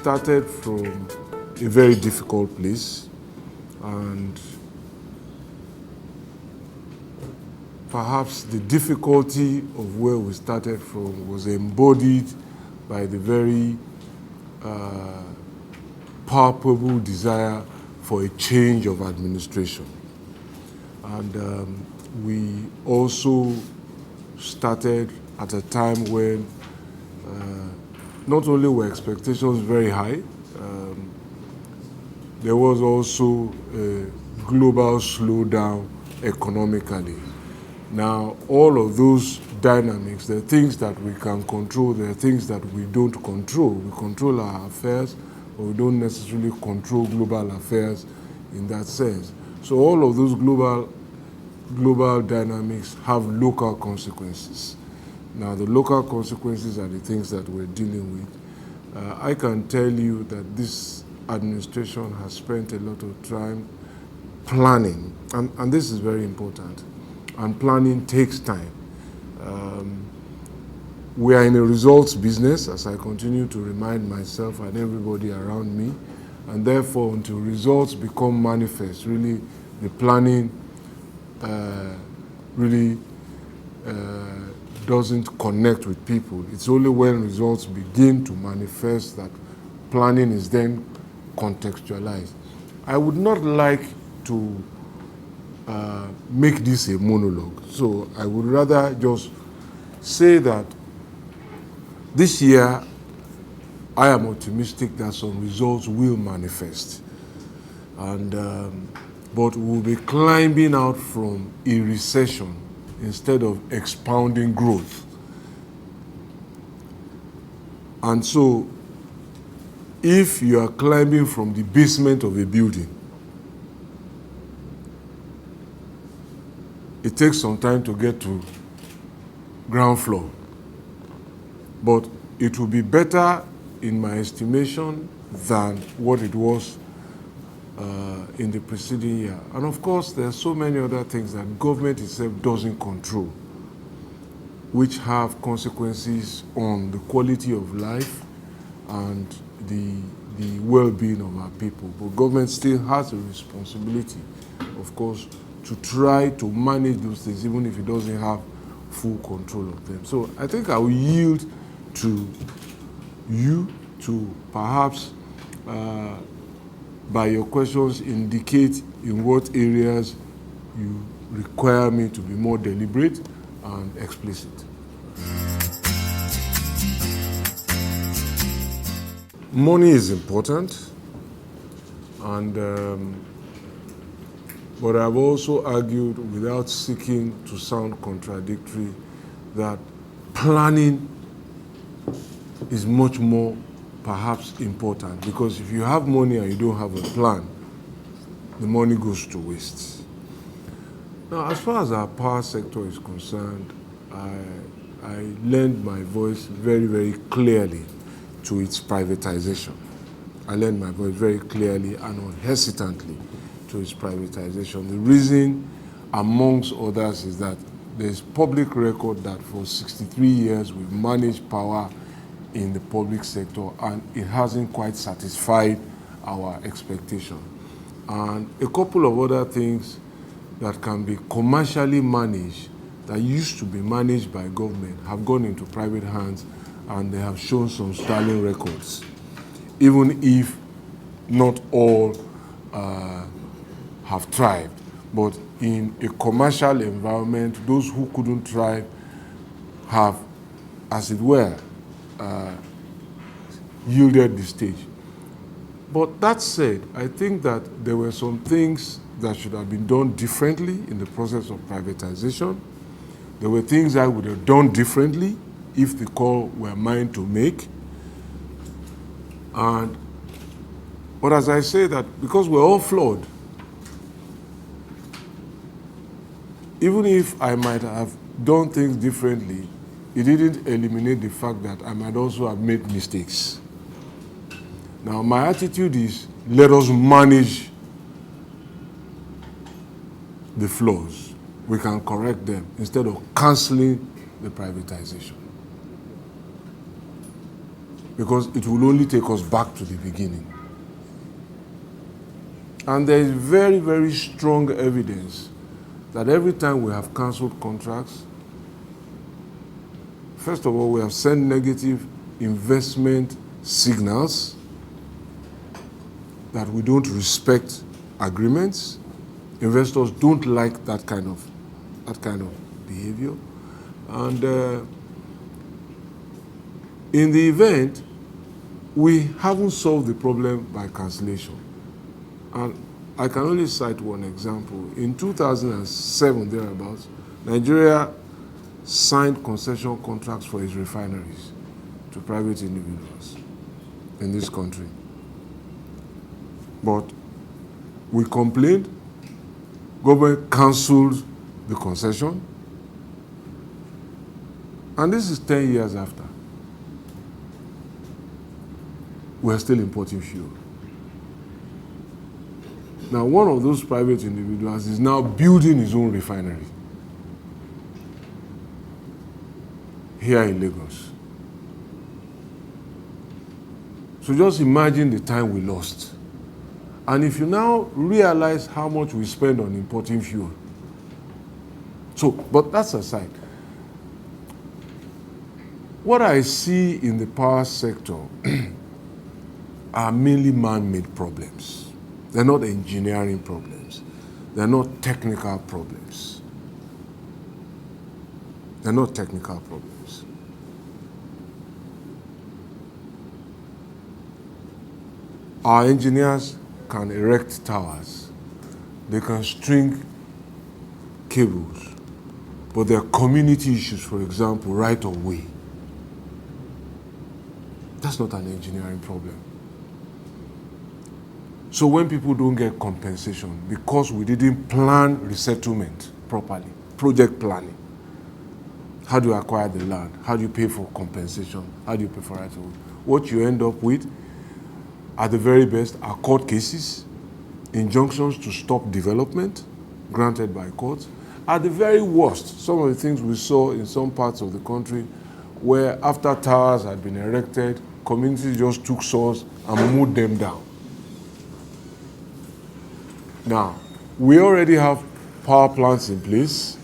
started from a very difficult place, and perhaps the difficulty of where we started from was embodied by the very palpable desire for a change of administration. And we also started at a time when not only were expectations very high, there was also a global slowdown economically. Now, all of those dynamics, there are things that we can control, there are things that we don't control. We control our affairs, but we don't necessarily control global affairs in that sense. So all of those global dynamics have local consequences. Now, the local consequences are the things that we're dealing with. I can tell you that this administration has spent a lot of time planning, and this is very important, and planning takes time. We are in a results business, as I continue to remind myself and everybody around me, and therefore until results become manifest, really the planning doesn't connect with people. It's only when results begin to manifest that planning is then contextualized. I would not like to make this a monologue, so I would rather just say that this year I am optimistic that some results will manifest, and but we'll be climbing out from a recession instead of expounding growth. And so, if you are climbing from the basement of a building, it takes some time to get to ground floor. But it will be better, in my estimation, than what it was in the preceding year. And of course, there are so many other things that government itself doesn't control, which have consequences on the quality of life and the well-being of our people. But government still has a responsibility, of course, to try to manage those things, even if it doesn't have full control of them. So I think I will yield to you to perhaps, by your questions, indicate in what areas you require me to be more deliberate and explicit. Money is important, and but I've also argued, without seeking to sound contradictory, that planning is much more perhaps important, because if you have money and you don't have a plan, the money goes to waste. Now, as far as our power sector is concerned, I lend my voice very, very clearly to its privatization. I lend my voice very clearly and unhesitantly to its privatization. The reason, amongst others, is that there's public record that for 63 years we've managed power in the public sector, and it hasn't quite satisfied our expectation. And a couple of other things that can be commercially managed, that used to be managed by government, have gone into private hands, and they have shown some sterling records, even if not all have thrived. But in a commercial environment, those who couldn't thrive have, as it were, yielded the stage. But that said, I think that there were some things that should have been done differently in the process of privatization. There were things I would have done differently if the call were mine to make. But as I say that, because we're all flawed, even if I might have done things differently, it didn't eliminate the fact that I might also have made mistakes. Now, my attitude is, let us manage the flaws. We can correct them instead of canceling the privatization. because it will only take us back to the beginning. And there is very, very strong evidence that every time we have cancelled contracts, first of all, we have sent negative investment signals that we don't respect agreements. Investors don't like that kind of behavior. And in the event, we haven't solved the problem by cancellation. And I can only cite one example. In 2007, thereabouts, Nigeria signed concession contracts for its refineries to private individuals in this country. But we complained, government cancelled the concession, and this is 10 years after. We're still importing fuel. Now, one of those private individuals is now building his own refinery here in Lagos. So just imagine the time we lost. And if you now realize how much we spend on importing fuel. So, but that's aside. What I see in the power sector are mainly man-made problems. They're not engineering problems. They're not technical problems. They're not technical problems. Our engineers can erect towers. They can string cables. But there are community issues, for example, right of way. That's not an engineering problem. So when people don't get compensation because we didn't plan resettlement properly, project planning, how do you acquire the land? How do you pay for compensation? How do you pay for right of way? What you end up with, at the very best, are court cases, injunctions to stop development granted by courts. At the very worst, some of the things we saw in some parts of the country where after towers had been erected, communities just took saws and mowed them down. Now, we already have power plants in place,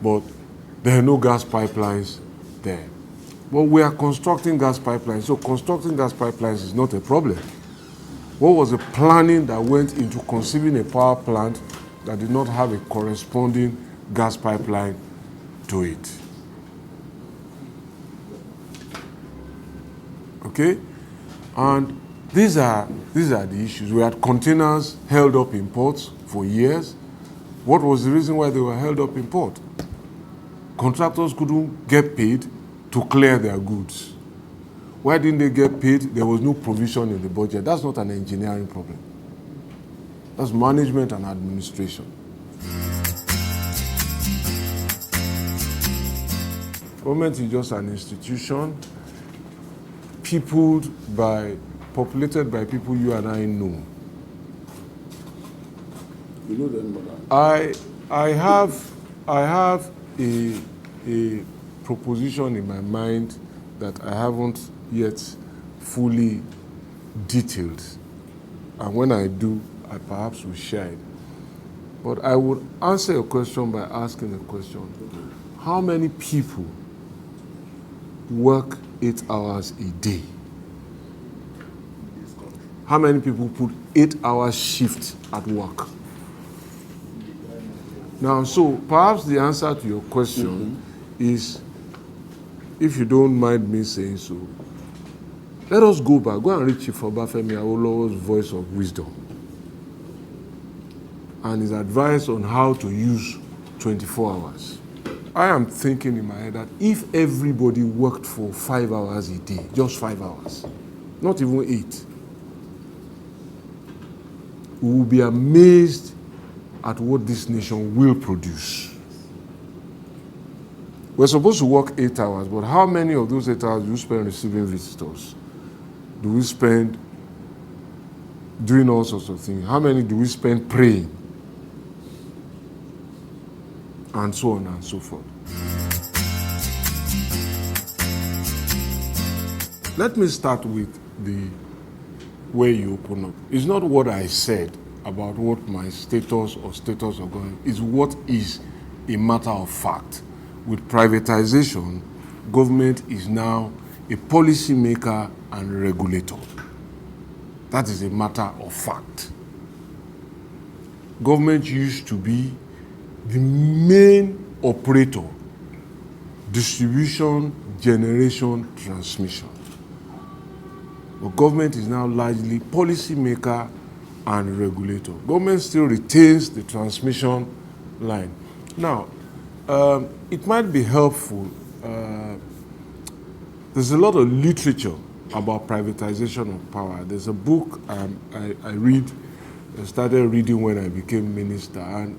but there are no gas pipelines there. But we are constructing gas pipelines, so constructing gas pipelines is not a problem. What was the planning that went into conceiving a power plant that did not have a corresponding gas pipeline to it? Okay? And these are the issues. We had containers held up in ports for years. What was the reason why they were held up in port? Contractors couldn't get paid to clear their goods. Why didn't they get paid? There was no provision in the budget. That's not an engineering problem. That's management and administration. Government is just an institution populated by people you and I know. You know them, Madam? I have a proposition in my mind that I haven't yet fully detailed. And when I do, I perhaps will share it. But I would answer your question by asking a question. How many people work 8 hours a day? How many people put 8 hours shift at work? Now, so perhaps the answer to your question is, if you don't mind me saying so, let us go back. Go and read Chief Obafemi Awolowo's voice of wisdom and his advice on how to use 24 hours. I am thinking in my head that if everybody worked for 5 hours a day, just 5 hours, not even 8, we will be amazed at what this nation will produce. We're supposed to work 8 hours, but how many of those 8 hours do you spend receiving visitors? Do we spend doing all sorts of things? How many do we spend praying? And so on and so forth. let me start with the way you open up. It's not what I said about what my status or status of government is, what is a matter of fact. With privatization, government is now a policy maker and regulator. That is a matter of fact. Government used to be the main operator, distribution, generation, transmission. But government is now largely policy maker and regulator. Government still retains the transmission line. Now, it might be helpful. There's a lot of literature about privatization of power. There's a book I started reading when I became minister, and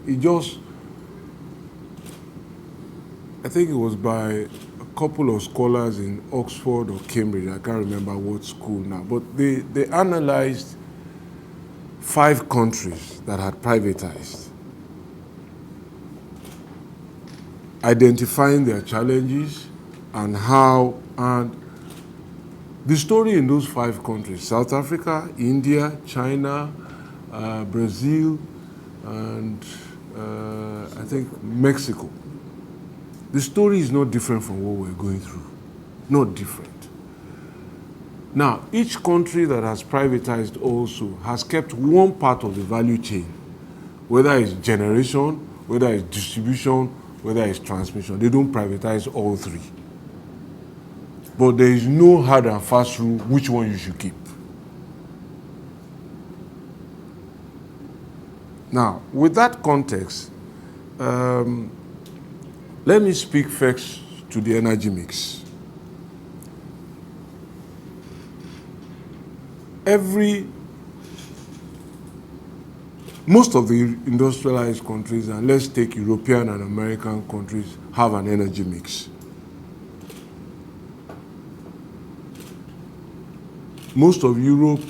I think it was by a couple of scholars in Oxford or Cambridge, I can't remember what school now, but they analyzed 5 countries that had privatized, identifying their challenges and the story in those 5 countries, South Africa, India, China, Brazil, and I think Mexico. The story is not different from what we're going through. Not different. Now, each country that has privatized also has kept one part of the value chain, whether it's generation, whether it's distribution, whether it's transmission. They don't privatize all 3. But there is no hard and fast rule which one you should keep. Now, with that context, let me speak first to the energy mix. Most of the industrialized countries, and let's take European and American countries, have an energy mix. Most of Europe,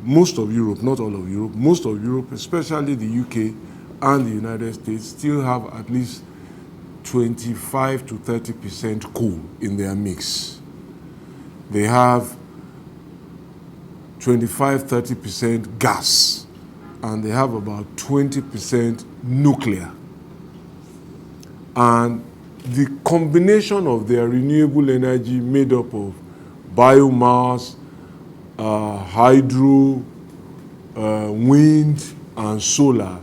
not all of Europe, most of Europe, especially the UK and the United States, still have at least 25 to 30% coal in their mix. They have 25-30% gas, and they have about 20% nuclear. And the combination of their renewable energy made up of biomass, hydro, wind, and solar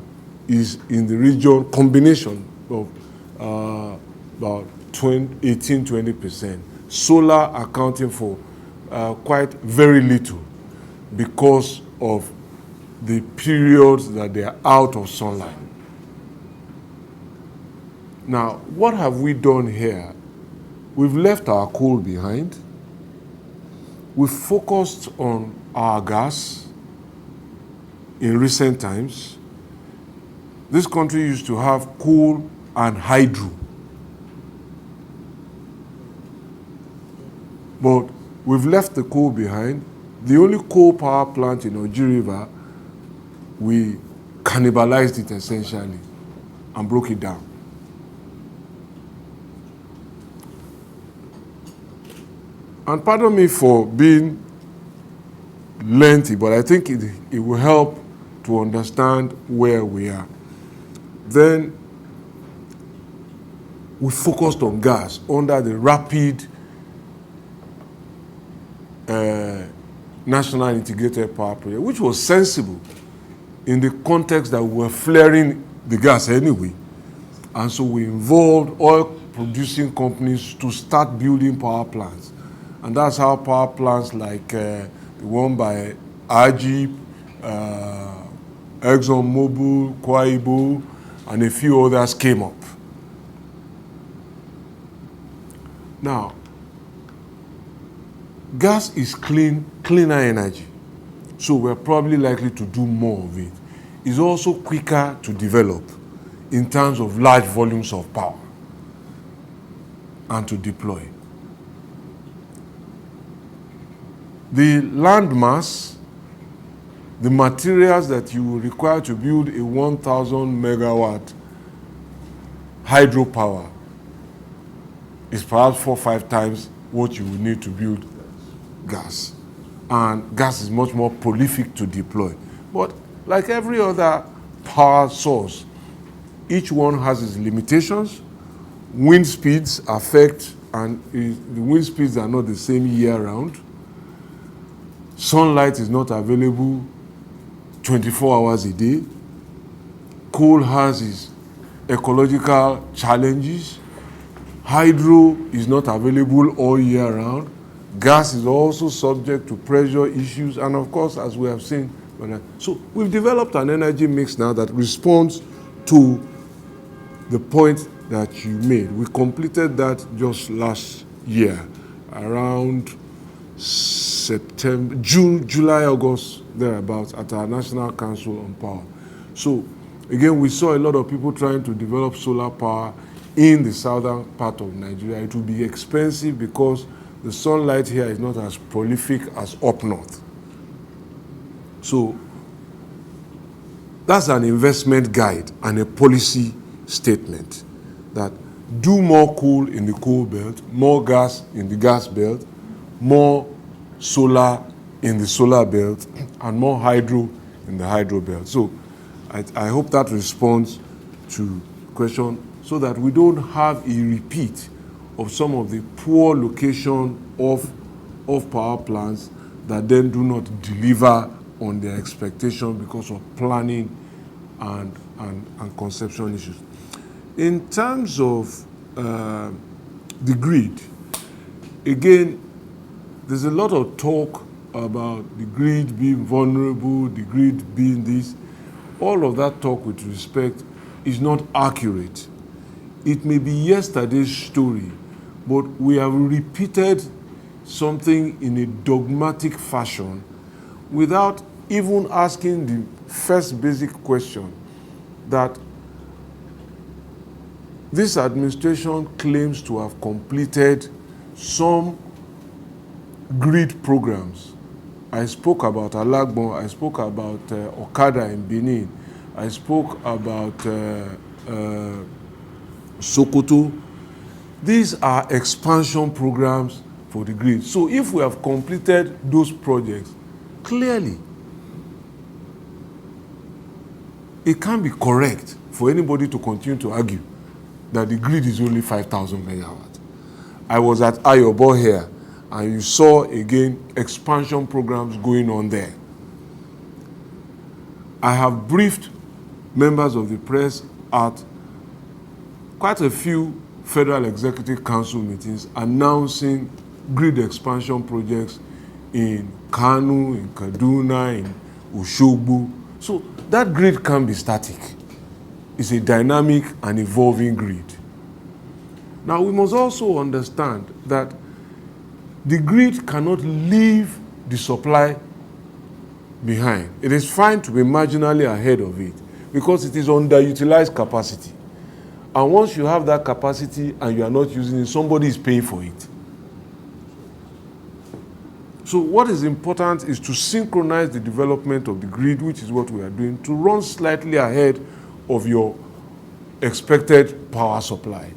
is in the region, combination of about 18-20%. Solar accounting for quite very little because of the periods that they are out of sunlight. Now, what have we done here? We've left our coal behind. We've focused on our gas in recent times. This country used to have coal and hydro. But we've left the coal behind. The only coal power plant in Oji River, we cannibalized it essentially and broke it down. And pardon me for being lengthy, but I think it will help to understand where we are. Then we focused on gas under the rapid National Integrated Power Project, which was sensible in the context that we were flaring the gas anyway. And so we involved oil-producing companies to start building power plants. And that's how power plants like the one by Ajib, ExxonMobil, Kwaibo, and a few others came up. Now, gas is cleaner energy, so we're probably likely to do more of it. It's also quicker to develop in terms of large volumes of power and to deploy. The land mass, the materials that you will require to build a 1,000 megawatt hydropower is perhaps 4 or 5 times what you will need to build gas. And gas is much more prolific to deploy. But like every other power source, each one has its limitations. Wind speeds affect, and the wind speeds are not the same year round. Sunlight is not available 24 hours a day. Coal has its ecological challenges. Hydro is not available all year round. Gas is also subject to pressure issues, and of course, as we have seen. So we've developed an energy mix now that responds to the point that you made. We completed that just last year, around September, June, July, August, thereabouts, at our National Council on Power. So again, we saw a lot of people trying to develop solar power in the southern part of Nigeria. It will be expensive because the sunlight here is not as prolific as up north. So that's an investment guide and a policy statement that do more coal in the coal belt, more gas in the gas belt, more solar in the solar belt, and more hydro in the hydro belt. So I hope that responds to the question, so that we don't have a repeat of some of the poor location of power plants that then do not deliver on their expectation because of planning and conception issues. In terms of the grid, again, there's a lot of talk about the grid being vulnerable, the grid being this. All of that talk, with respect, is not accurate. It may be yesterday's story, but we have repeated something in a dogmatic fashion without even asking the first basic question, that this administration claims to have completed some grid programs. I spoke about Alagbon, I spoke about Okada in Benin, I spoke about Sokoto. These are expansion programs for the grid. So if we have completed those projects, clearly, it can't be correct for anybody to continue to argue that the grid is only 5,000 megawatts. I was at Ayobo here, and you saw, again, expansion programs going on there. I have briefed members of the press at quite a few Federal Executive Council meetings announcing grid expansion projects in Kano, in Kaduna, in Oshogbo. So that grid can't be static. It's a dynamic and evolving grid. Now, we must also understand that the grid cannot leave the supply behind. It is fine to be marginally ahead of it because it is underutilized capacity. And once you have that capacity and you are not using it, somebody is paying for it. So what is important is to synchronize the development of the grid, which is what we are doing, to run slightly ahead of your expected power supply.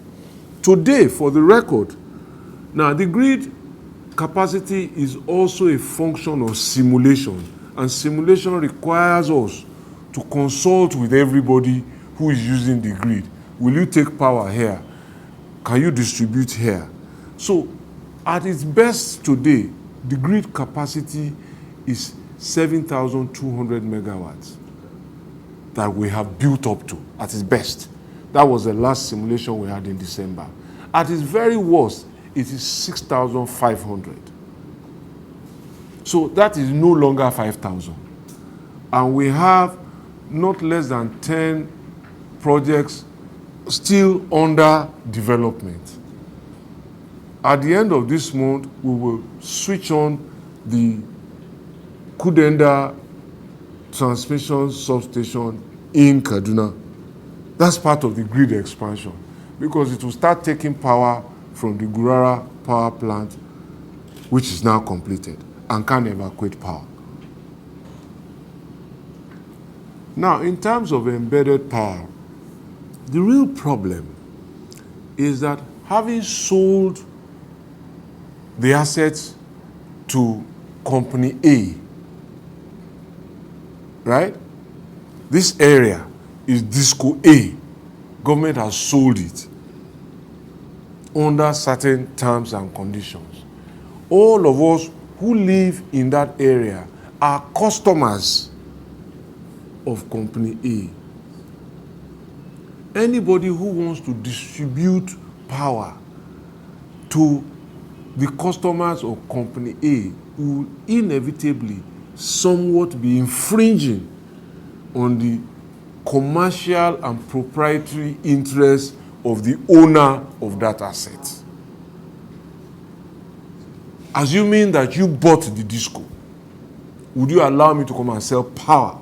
Today, for the record, now the grid capacity is also a function of simulation, and simulation requires us to consult with everybody who is using the grid. Will you take power here? Can you distribute here? So at its best today, the grid capacity is 7,200 megawatts that we have built up to at its best. That was the last simulation we had in December. At its very worst, it is 6,500. So that is no longer 5,000. And we have not less than 10 projects still under development. At the end of this month, we will switch on the Kudenda transmission substation in Kaduna. That's part of the grid expansion, because it will start taking power from the Gurara power plant, which is now completed and can evacuate power. Now, in terms of embedded power, the real problem is that having sold the assets to Company A, right? This area is Disco A. Government has sold it under certain terms and conditions. All of us who live in that area are customers of Company A. Anybody who wants to distribute power to the customers of Company A will inevitably somewhat be infringing on the commercial and proprietary interests of the owner of that asset. Assuming that you bought the disco, would you allow me to come and sell power?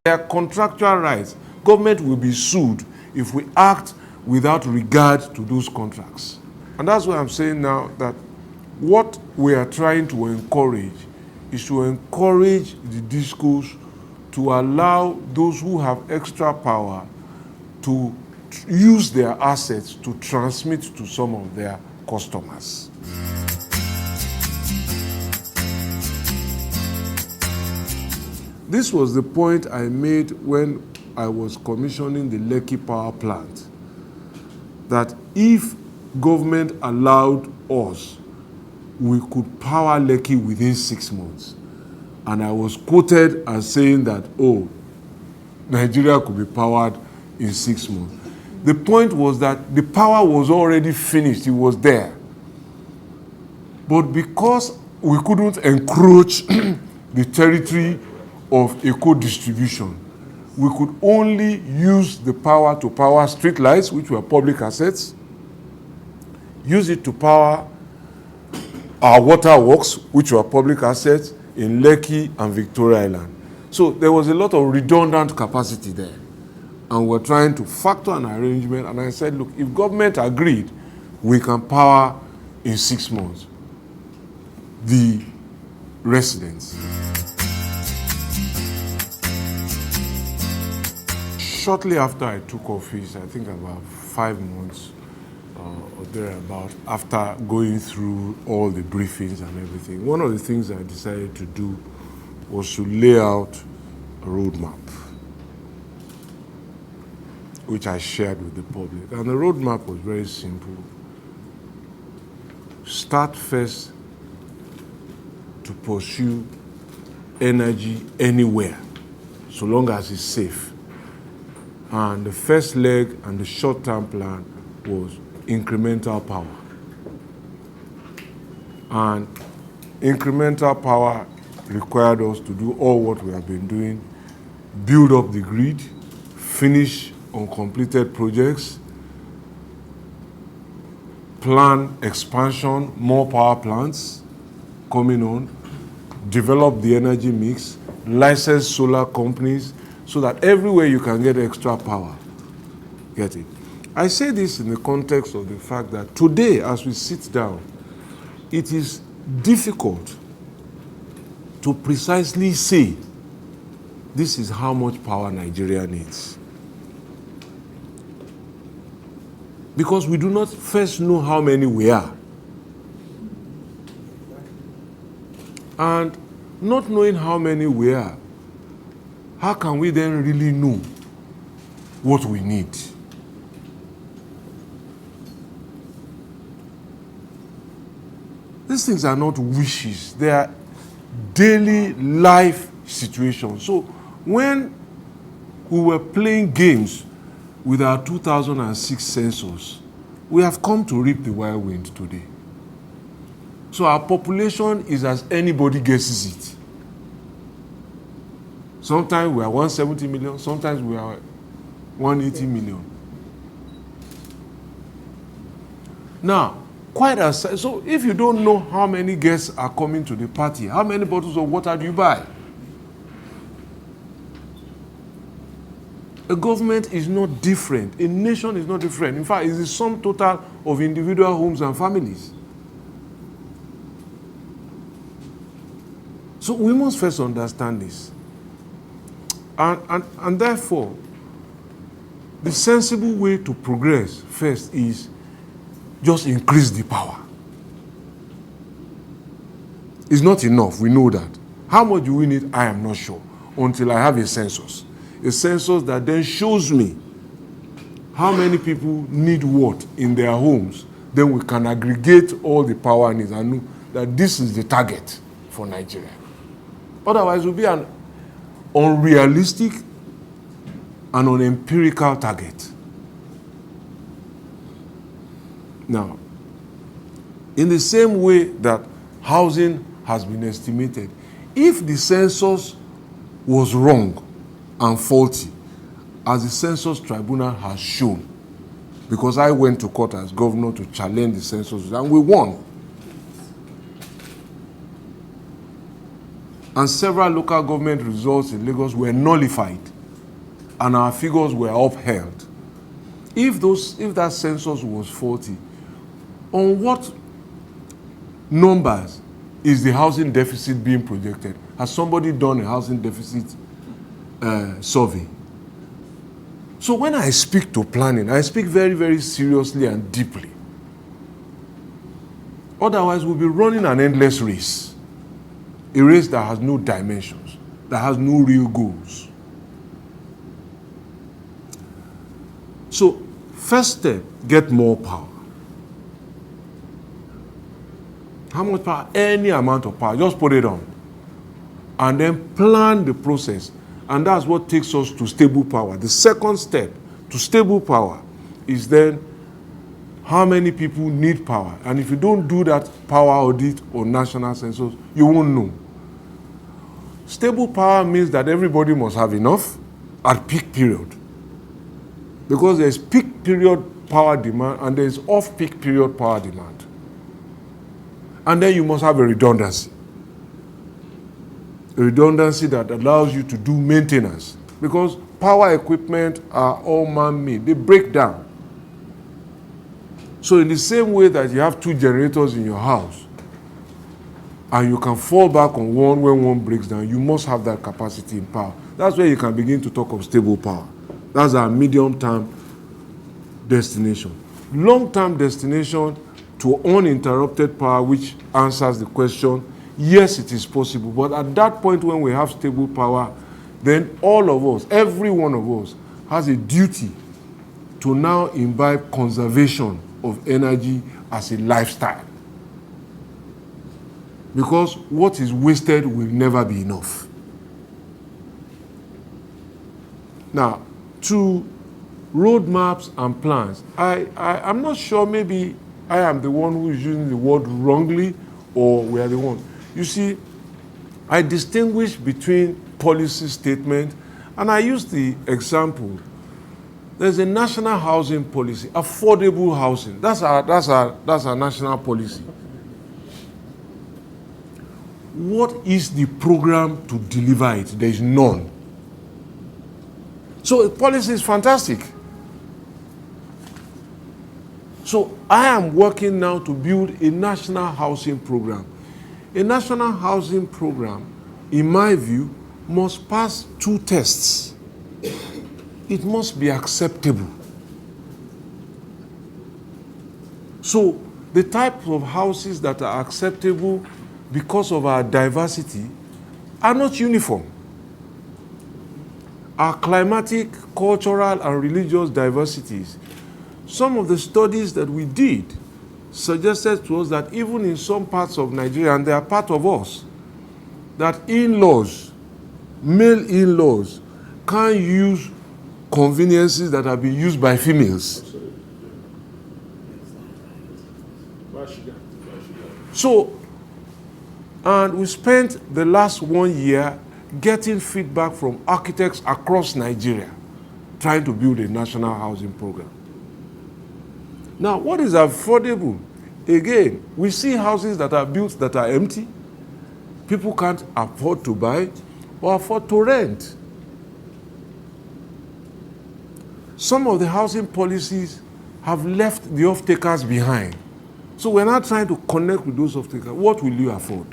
Their contractual rights. Government will be sued if we act without regard to those contracts. And that's why I'm saying now that what we are trying to encourage is to encourage the discos to allow those who have extra power to use their assets to transmit to some of their customers. This was the point I made when I was commissioning the Lekki power plant, that if government allowed us, we could power Lekki within 6 months. And I was quoted as saying that, oh, Nigeria could be powered in 6 months. The point was that the power was already finished, it was there. But because we couldn't encroach the territory of eco-distribution, we could only use the power to power street lights, which were public assets, use it to power our water works, which were public assets, in Lekki and Victoria Island. So there was a lot of redundant capacity there. And we're trying to factor an arrangement. And I said, look, if government agreed, we can power in 6 months the residents. Shortly after I took office, I think about 5 months or thereabout, after going through all the briefings and everything, one of the things I decided to do was to lay out a roadmap, which I shared with the public. And the roadmap was very simple. Start first to pursue energy anywhere, so long as it's safe. And the first leg and the short-term plan was incremental power. And incremental power required us to do all what we have been doing, build up the grid, finish uncompleted projects, plan expansion, more power plants coming on, develop the energy mix, license solar companies, so that everywhere you can get extra power, get it. I say this in the context of the fact that today, as we sit down, it is difficult to precisely say this is how much power Nigeria needs. Because we do not first know how many we are. And not knowing how many we are, how can we then really know what we need? These things are not wishes. They are daily life situations. So when we were playing games with our 2006 census, we have come to reap the whirlwind today. So our population is as anybody guesses it. Sometimes we are 170 million, sometimes we are 180 million. Now, quite as so if you don't know how many guests are coming to the party, how many bottles of water do you buy? A government is not different. A nation is not different. In fact, it's the sum total of individual homes and families. So we must first understand this. And therefore, the sensible way to progress first is just increase the power. is not enough. We know that. How much do we need? I am not sure until I have a census. A census that then shows me how many people need what in their homes. Then we can aggregate all the power needs and know that this is the target for Nigeria. Otherwise, it will be an unrealistic and unempirical target. Now, in the same way that housing has been estimated, if the census was wrong and faulty, as the census tribunal has shown, because I went to court as governor to challenge the census, and we won. And several local government results in Lagos were nullified, and our figures were upheld. If that census was faulty, on what numbers is the housing deficit being projected? Has somebody done a housing deficit survey? So when I speak to planning, I speak very, very seriously and deeply. Otherwise, we'll be running an endless race. A race that has no dimensions, that has no real goals. So, first step, get more power. How much power? Any amount of power, just put it on. And then plan the process. And that's what takes us to stable power. The second step to stable power is then how many people need power. And if you don't do that power audit or national census, you won't know. Stable power means that everybody must have enough at peak period. Because there's peak period power demand and there's off-peak period power demand. And then you must have a redundancy. A redundancy that allows you to do maintenance. Because power equipment are all man-made. They break down. So in the same way that you have 2 generators in your house, and you can fall back on one when one breaks down, you must have that capacity in power. That's where you can begin to talk of stable power. That's our medium-term destination. Long-term destination to uninterrupted power, which answers the question, yes, it is possible. But at that point when we have stable power, then all of us, every one of us, has a duty to now imbibe conservation of energy as a lifestyle. Because what is wasted will never be enough. Now, to roadmaps and plans, I'm not sure, maybe I am the one who is using the word wrongly, or we are the one. You see, I distinguish between policy statement, and I use the example. There's a national housing policy, affordable housing. That's our national policy. What is the program to deliver it? There is none. So the policy is fantastic. So I am working now to build a national housing program. A national housing program, in my view, must pass 2 tests. It must be acceptable. So the type of houses that are acceptable because of our diversity are not uniform. Our climatic, cultural, and religious diversities, some of the studies that we did suggested to us that even in some parts of Nigeria, and they are part of us, that in-laws, male in-laws, can't use conveniences that have been used by females. So, and we spent the last 1 year getting feedback from architects across Nigeria, trying to build a national housing program. Now, what is affordable? Again, we see houses that are built that are empty. People can't afford to buy or afford to rent. Some of the housing policies have left the off-takers behind. So we're not trying to connect with those off-takers. What will you afford?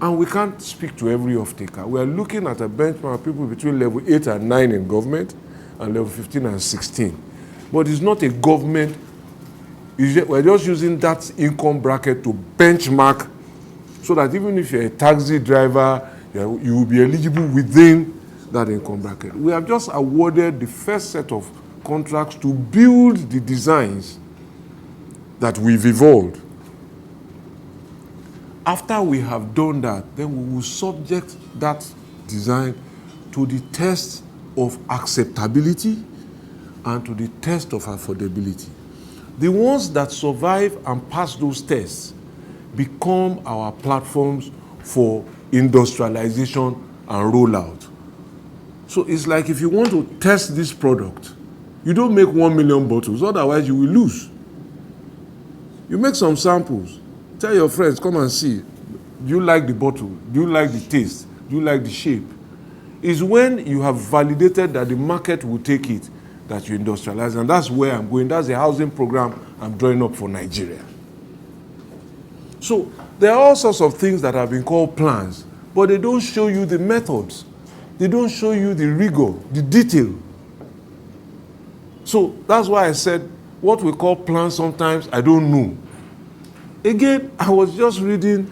And we can't speak to every off-taker. We're looking at a benchmark of people between level 8 and 9 in government and level 15 and 16. But it's not a government. We're just using that income bracket to benchmark so that even if you're a taxi driver, you will be eligible within that income bracket. We have just awarded the first set of contracts to build the designs that we've evolved. After we have done that, then we will subject that design to the test of acceptability and to the test of affordability. The ones that survive and pass those tests become our platforms for industrialization and rollout. So it's like if you want to test this product, you don't make 1 million bottles, otherwise you will lose. You make some samples. Tell your friends, come and see. Do you like the bottle? Do you like the taste? Do you like the shape? It's when you have validated that the market will take it that you industrialize. And that's where I'm going. That's the housing program I'm drawing up for Nigeria. So there are all sorts of things that have been called plans, but they don't show you the methods. They don't show you the rigor, the detail. So that's why I said what we call plans sometimes I don't know. Again, I was just reading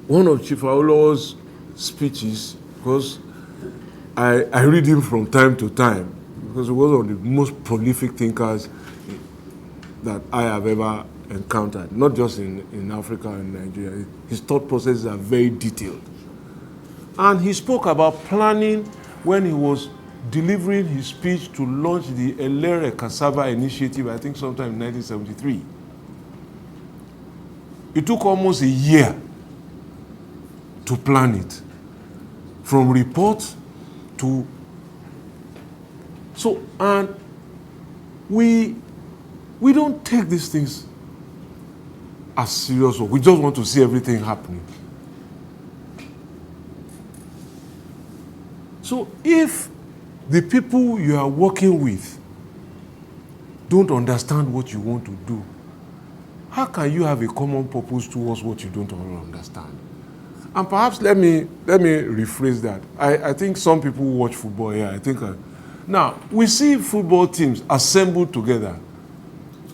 one of Chief Awolowo's speeches because I read him from time to time because he was one of the most prolific thinkers that I have ever encountered, not just in Africa and Nigeria. His thought processes are very detailed. And he spoke about planning when he was delivering his speech to launch the Elere Cassava Initiative, I think sometime in 1973. It took almost a year to plan it, from report to... So, and we don't take these things as serious. We just want to see everything happening. So if the people you are working with don't understand what you want to do, how can you have a common purpose towards what you don't understand? And perhaps let me rephrase that. I think some people watch football here. Now, we see football teams assembled together,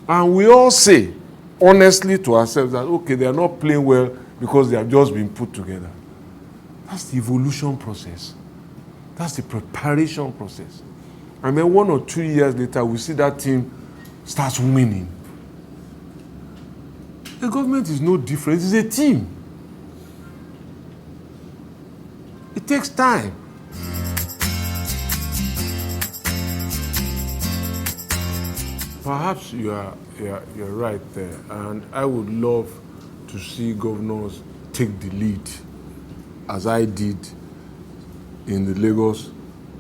and we all say, honestly to ourselves, that, okay, they are not playing well because they have just been put together. That's the evolution process. That's the preparation process. And then 1 or 2 years later, we see that team starts winning. The government is no different. It's a team. It takes time. Perhaps you're right there. And I would love to see governors take the lead, as I did in the Lagos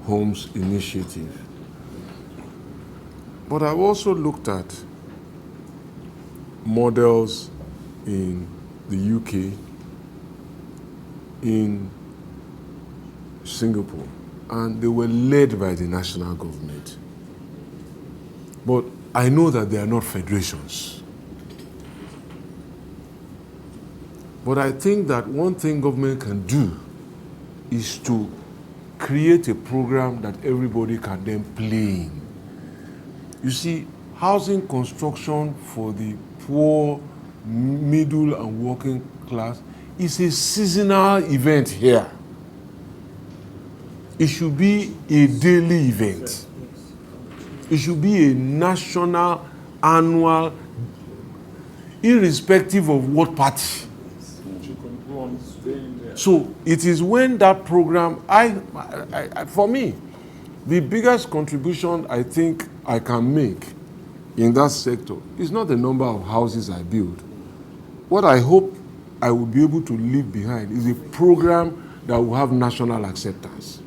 Homes Initiative. But I've also looked at models in the UK, in Singapore, and they were led by the national government. But I know that they are not federations. But I think that one thing government can do is to create a program that everybody can then play in. You see, housing construction for the poor, middle, and working class is a seasonal event here. It should be a daily event. It should be a national, annual, irrespective of what party. So it is when that program, for me, the biggest contribution I think I can make in that sector is not the number of houses I build. What I hope I will be able to leave behind is a program that will have national acceptance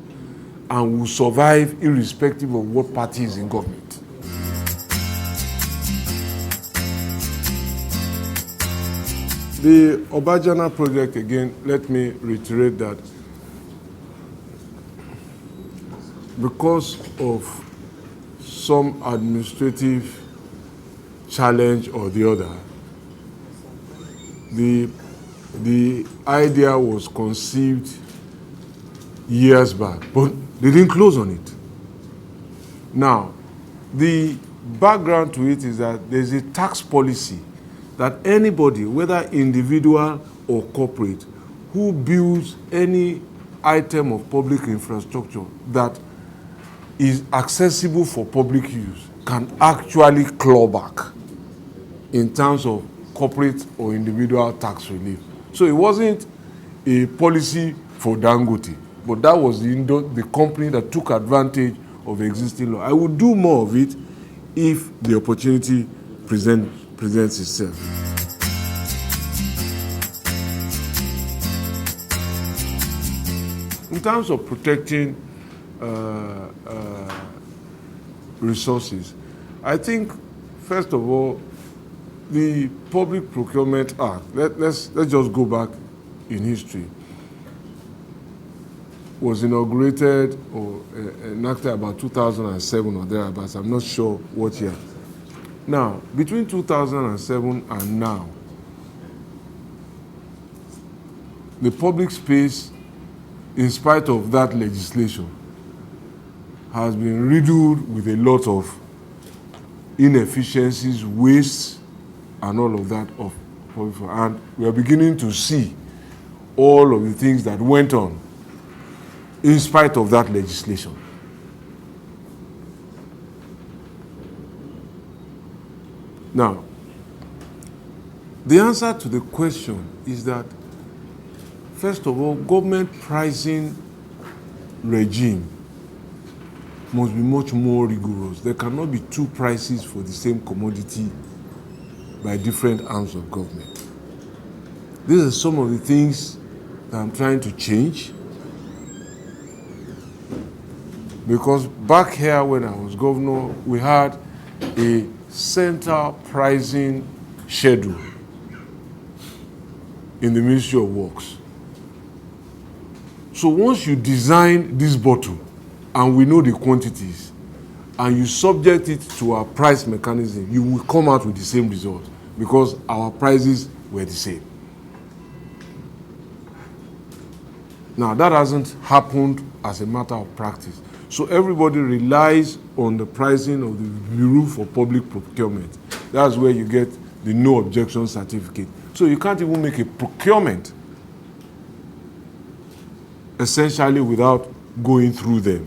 and will survive irrespective of what party is in government. The Obajana project, again, let me reiterate that because of some administrative challenge or the other, the idea was conceived years back, but they didn't close on it. Now, the background to it is that there's a tax policy that anybody, whether individual or corporate, who builds any item of public infrastructure that is accessible for public use can actually claw back in terms of corporate or individual tax relief. So it wasn't a policy for Dangote, but that was the company that took advantage of existing law. I would do more of it if the opportunity presents itself. In terms of protecting resources, I think, first of all, the Public Procurement Act, let's just go back in history, was inaugurated or enacted about 2007 or thereabouts. I'm not sure what year. Now, between 2007 and now, the public space, in spite of that legislation, has been riddled with a lot of inefficiencies, waste, and all of that. And we are beginning to see all of the things that went on in spite of that legislation. Now, the answer to the question is that, first of all, government pricing regime must be much more rigorous. There cannot be two prices for the same commodity by different arms of government. These are some of the things that I'm trying to change. Because back here when I was governor, we had a center pricing schedule in the Ministry of Works. So once you design this bottle and we know the quantities and you subject it to our price mechanism, you will come out with the same result because our prices were the same. Now that hasn't happened as a matter of practice. So everybody relies on the pricing of the Bureau for Public Procurement. That's where you get the no objection certificate. So you can't even make a procurement essentially without going through them.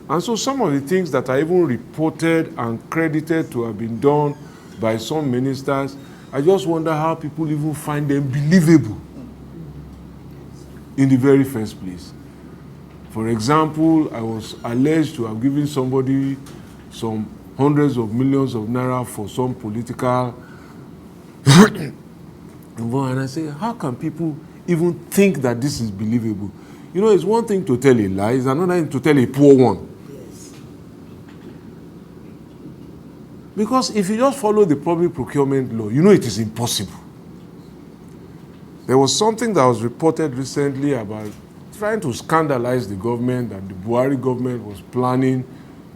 And so some of the things that are even reported and credited to have been done by some ministers, I just wonder how people even find them believable in the very first place. For example, I was alleged to have given somebody some hundreds of millions of naira for some political and I say, how can people even think that this is believable? You know, it's one thing to tell a lie, it's another thing to tell a poor one. Yes. Because if you just follow the public procurement law, you know it is impossible. There was something that was reported recently about trying to scandalize the government, that the Buhari government was planning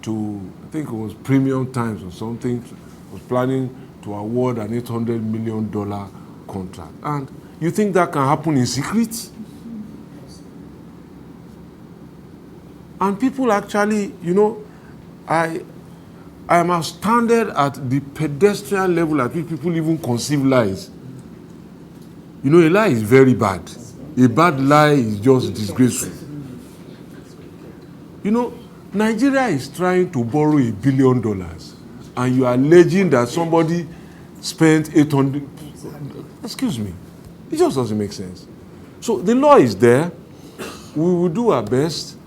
to, I think it was Premium Times or something, was planning to award an $800 million contract. And you think that can happen in secret? And people actually, you know, I am astounded at the pedestrian level at which people even conceive lies. You know, a lie is very bad. A bad lie is just disgraceful. You know, Nigeria is trying to borrow $1 billion, and you are alleging that somebody spent 800. Excuse me. It just doesn't make sense. So the law is there. We will do our best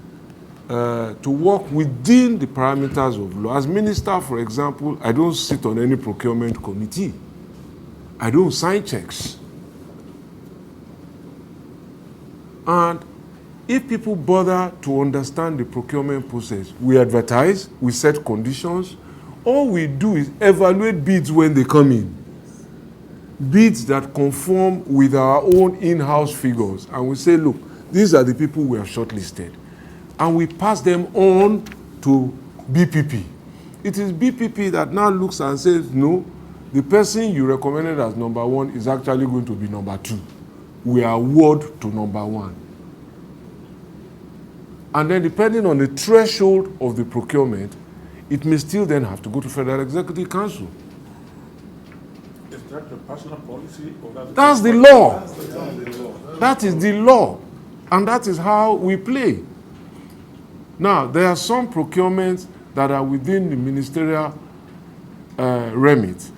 to work within the parameters of law. As minister, for example, I don't sit on any procurement committee. I don't sign checks. And if people bother to understand the procurement process, we advertise, we set conditions. All we do is evaluate bids when they come in. Bids that conform with our own in-house figures. And we say, look, these are the people we have shortlisted. And we pass them on to BPP. It is BPP that now looks and says, no, the person you recommended as number one is actually going to be number two. We award to number one. And then depending on the threshold of the procurement, it may still then have to go to Federal Executive Council. that your personal policy or That's the law. That is the law. And that is how we play. Now, there are some procurements that are within the ministerial remit.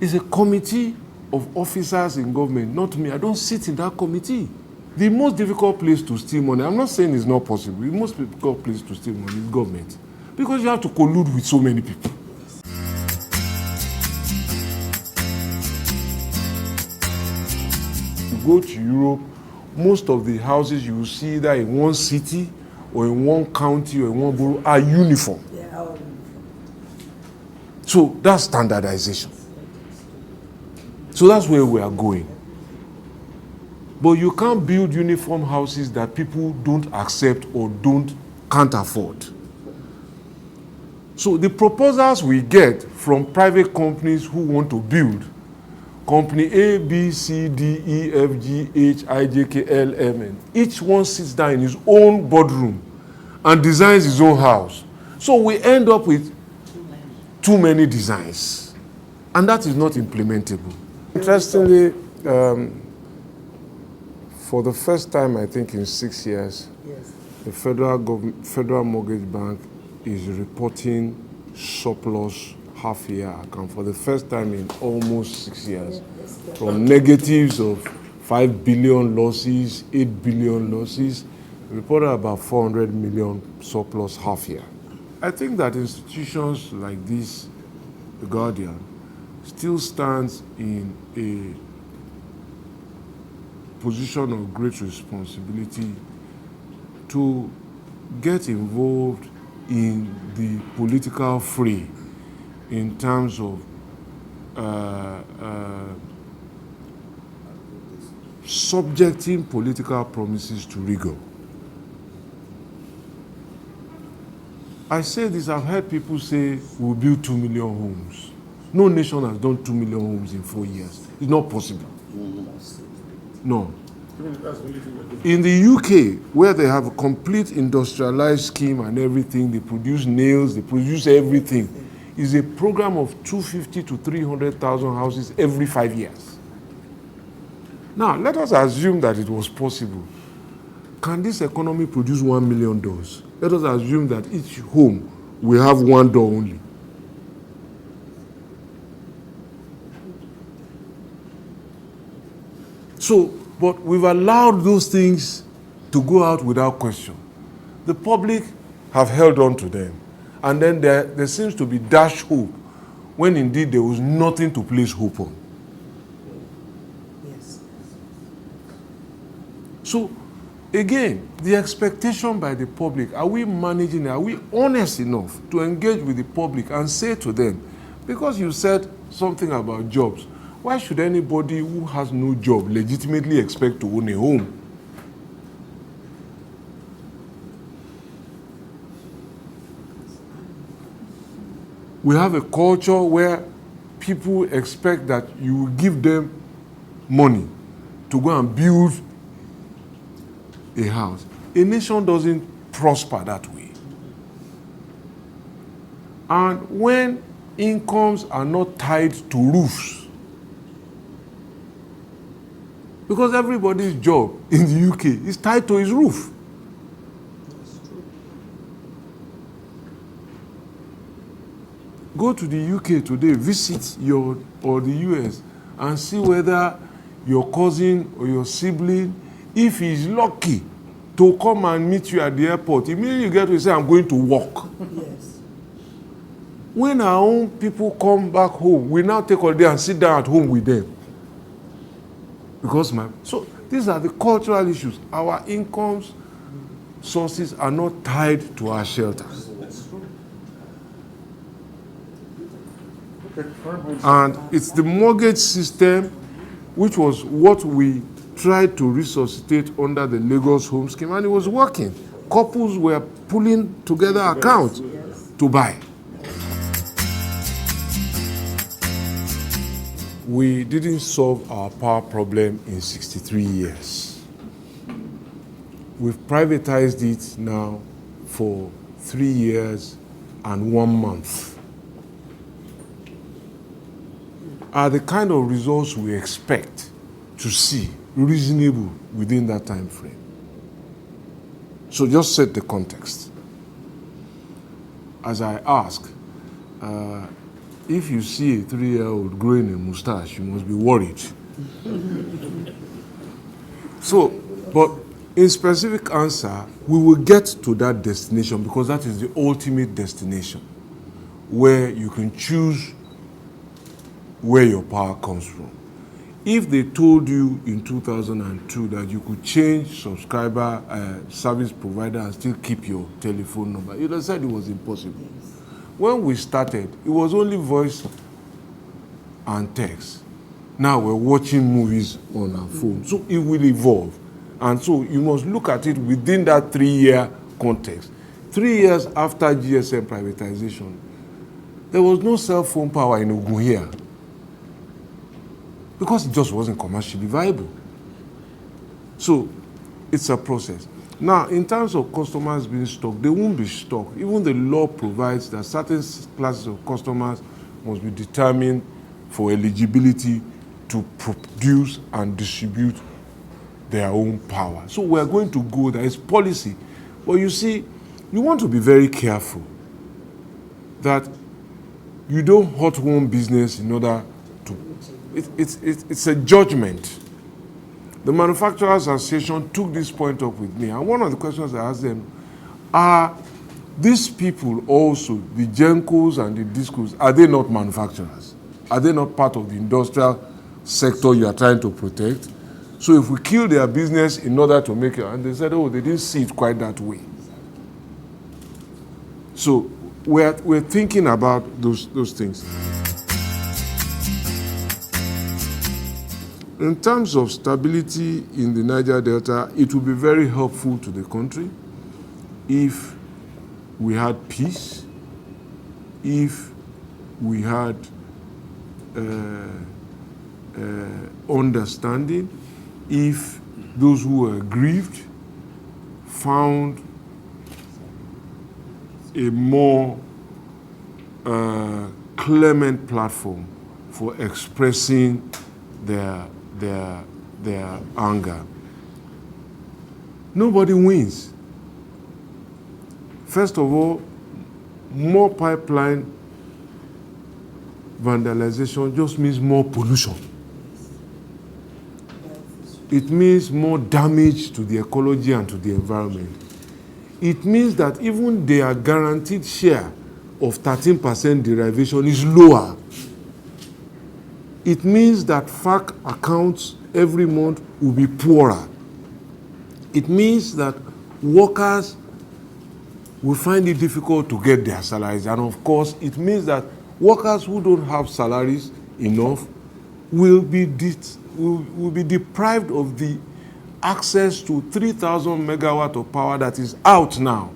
It's a committee of officers in government, not me. I don't sit in that committee. The most difficult place to steal money, I'm not saying it's not possible, the most difficult place to steal money is government. Because you have to collude with so many people. You go to Europe, most of the houses you will see either in one city or in one county or in one borough are uniform. So that's standardization. So that's where we are going. But you can't build uniform houses that people don't accept or can't afford. So the proposals we get from private companies who want to build, company A, B, C, D, E, F, G, H, I, J, K, L, M, N, each one sits down in his own boardroom and designs his own house. So we end up with too many designs. And that is not implementable. Interestingly, for the first time, I think in 6 years, the Federal Mortgage Bank is reporting surplus half-year account for the first time in almost 6 years. From negatives of 5 billion losses, 8 billion losses, reported about 400 million surplus half-year. I think that institutions like this, The Guardian, still stands in a position of great responsibility to get involved in the political fray in terms of subjecting political promises to rigor. I say this, I've heard people say we'll build 2 million homes. No nation has done 2 million homes in 4 years. It's not possible. No. In the UK, where they have a complete industrialized scheme and everything, they produce nails, they produce everything, is a program of 250 to 300,000 houses every 5 years. Now, let us assume that it was possible. Can this economy produce 1 million doors? Let us assume that each home will have one door only. So, but we've allowed those things to go out without question. The public have held on to them. And then there seems to be dashed hope when indeed there was nothing to place hope on. Yes. So, again, the expectation by the public, are we managing, are we honest enough to engage with the public and say to them, because you said something about jobs, why should anybody who has no job legitimately expect to own a home? We have a culture where people expect that you will give them money to go and build a house. A nation doesn't prosper that way. And when incomes are not tied to roofs, because everybody's job in the UK is tied to his roof. Go to the UK today, visit or the US, and see whether your cousin or your sibling, if he's lucky to come and meet you at the airport, immediately you get to say, I'm going to work. Yes. When our own people come back home, we now take holiday and sit down at home with them. So these are the cultural issues. Our incomes sources are not tied to our shelters. And it's the mortgage system, which was what we tried to resuscitate under the Lagos Home Scheme, and it was working. Couples were pulling together accounts to buy. We didn't solve our power problem in 63 years. We've privatized it now for 3 years and 1 month. are the kind of results we expect to see reasonable within that time frame. So just set the context. As I ask, if you see a 3-year-old growing a mustache, you must be worried. So, but in specific answer, we will get to that destination because that is the ultimate destination where you can choose where your power comes from. If they told you in 2002 that you could change subscriber service provider and still keep your telephone number, you'd have said it was impossible. When we started, it was only voice and text. Now we're watching movies on our phone. So it will evolve. And so you must look at it within that 3-year context. 3 years after GSM privatization, there was no cell phone power in Ogun here because it just wasn't commercially viable. So it's a process. Now, in terms of customers being stuck, they won't be stuck. Even the law provides that certain classes of customers must be determined for eligibility to produce and distribute their own power. So we're going to go there. It's policy. But you see, you want to be very careful that you don't hurt one business in order to... It's a judgment. The Manufacturers Association took this point up with me, and one of the questions I asked them, are these people also, the Gencos and the Discos, are they not manufacturers? Are they not part of the industrial sector you are trying to protect? So if we kill their business in order to make it, and they said, oh, they didn't see it quite that way. So we're thinking about those things. In terms of stability in the Niger Delta, it would be very helpful to the country if we had peace, if we had understanding, if those who were aggrieved found a more clement platform for expressing their anger. Nobody wins. First of all, more pipeline vandalization just means more pollution. It means more damage to the ecology and to the environment. It means that even their guaranteed share of 13% derivation is lower. It means that FAC accounts every month will be poorer. It means that workers will find it difficult to get their salaries. And of course, it means that workers who don't have salaries enough will be deprived of the access to 3,000 megawatt of power that is out now.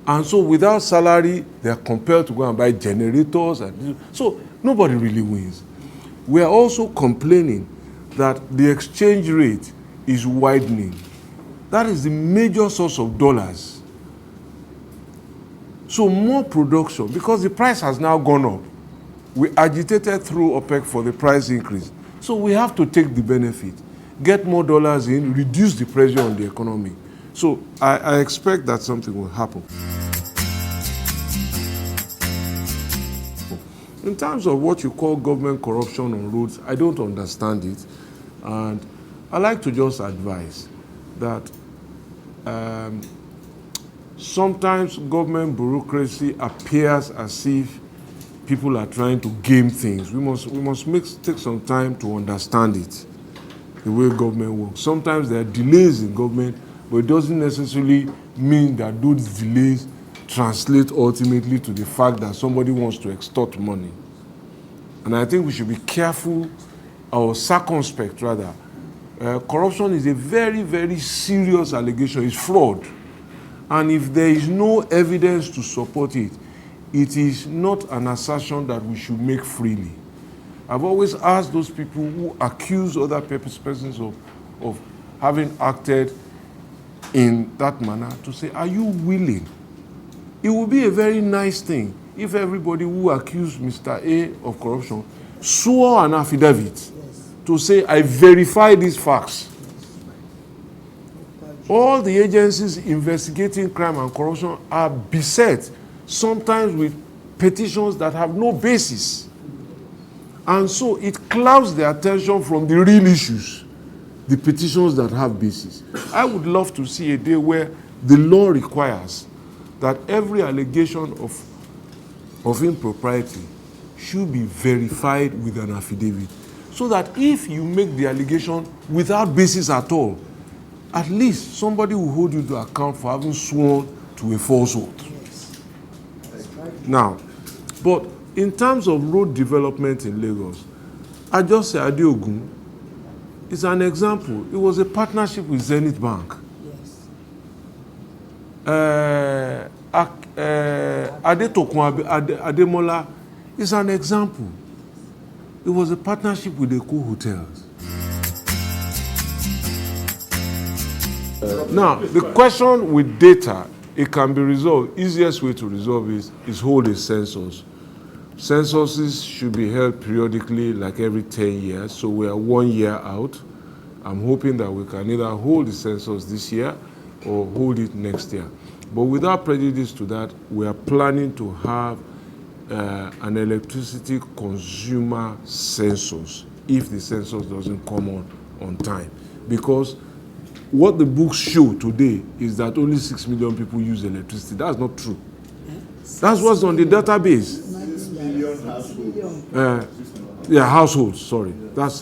And so without salary, they are compelled to go and buy generators. So nobody really wins. We are also complaining that the exchange rate is widening. That is the major source of dollars. So more production, because the price has now gone up. We agitated through OPEC for the price increase. So we have to take the benefit, get more dollars in, reduce the pressure on the economy. So I expect that something will happen. In terms of what you call government corruption on roads, I don't understand it. And I like to just advise that sometimes government bureaucracy appears as if people are trying to game things. We must take some time to understand it, the way government works. Sometimes there are delays in government, but it doesn't necessarily mean that those delays translate ultimately to the fact that somebody wants to extort money. And I think we should be careful, or circumspect rather. Corruption is a very, very serious allegation. It's fraud. And if there is no evidence to support it, it is not an assertion that we should make freely. I've always asked those people who accuse other persons of having acted in that manner to say, are you willing? It would be a very nice thing if everybody who accused Mr. A of corruption swore an affidavit to say, I verify these facts. All the agencies investigating crime and corruption are beset, sometimes with petitions that have no basis. And so it clouds the attention from the real issues, the petitions that have basis. I would love to see a day where the law requires that every allegation of impropriety should be verified with an affidavit. So that if you make the allegation without basis at all, at least somebody will hold you to account for having sworn to a false oath. Yes. Now, but in terms of road development in Lagos, Ajose Adeogun is an example. It was a partnership with Zenith Bank. Yes. Adetokun Ademola is an example. It was a partnership with the Co-Hotels. Now, the question with data, it can be resolved. Easiest way to resolve is hold a census. Censuses should be held periodically, like every 10 years. So we are 1 year out. I'm hoping that we can either hold the census this year or hold it next year. But without prejudice to that, we are planning to have an electricity consumer census if the census doesn't come on time. Because what the books show today is that only 6 million people use electricity. That's not true. That's what's on the database. 6 million households. Households, sorry. That's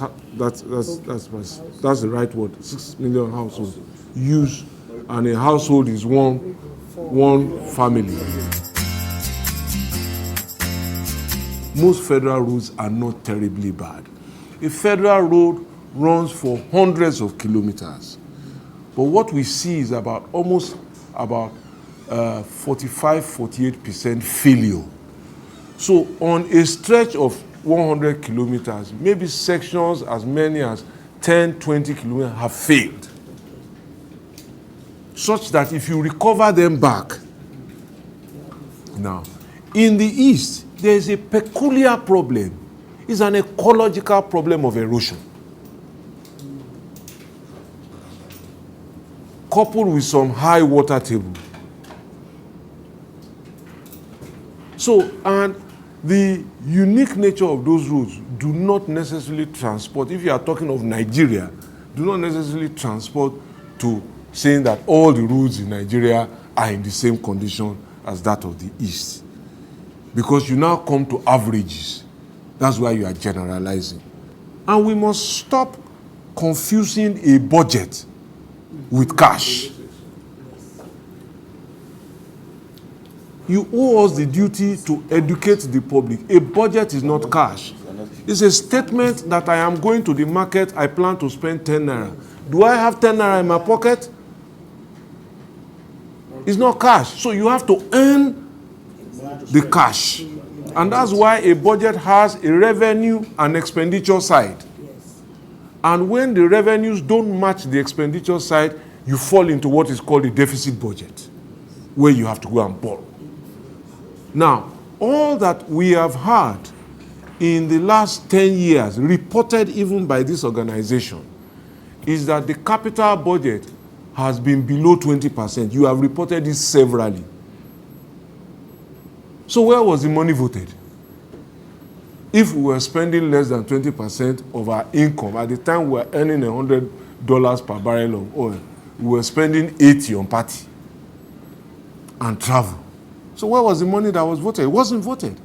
the right word. 6 million households use, and a household is one family. Most federal roads are not terribly bad. A federal road runs for hundreds of kilometers. But what we see is about 45-48% failure. So on a stretch of 100 kilometers, maybe sections as many as 10-20 kilometers have failed. Such that if you recover them back, now, in the East, there is a peculiar problem. It's an ecological problem of erosion, coupled with some high water table. So, and the unique nature of those roads do not necessarily transport, if you are talking of Nigeria, do not necessarily transport to saying that all the roads in Nigeria are in the same condition as that of the East. Because you now come to averages. That's why you are generalizing. And we must stop confusing a budget with cash. You owe us the duty to educate the public. A budget is not cash. It's a statement that I am going to the market, I plan to spend 10 naira. Do I have 10 naira in my pocket? It's not cash. So you have to earn the cash. And that's why a budget has a revenue and expenditure side. And when the revenues don't match the expenditure side, you fall into what is called a deficit budget, where you have to go and borrow. Now, all that we have had in the last 10 years, reported even by this organization, is that the capital budget has been below 20%. You have reported this severally. So where was the money voted? If we were spending less than 20% of our income, at the time we were earning $100 per barrel of oil, we were spending 80 on party and travel. So where was the money that was voted? It wasn't voted.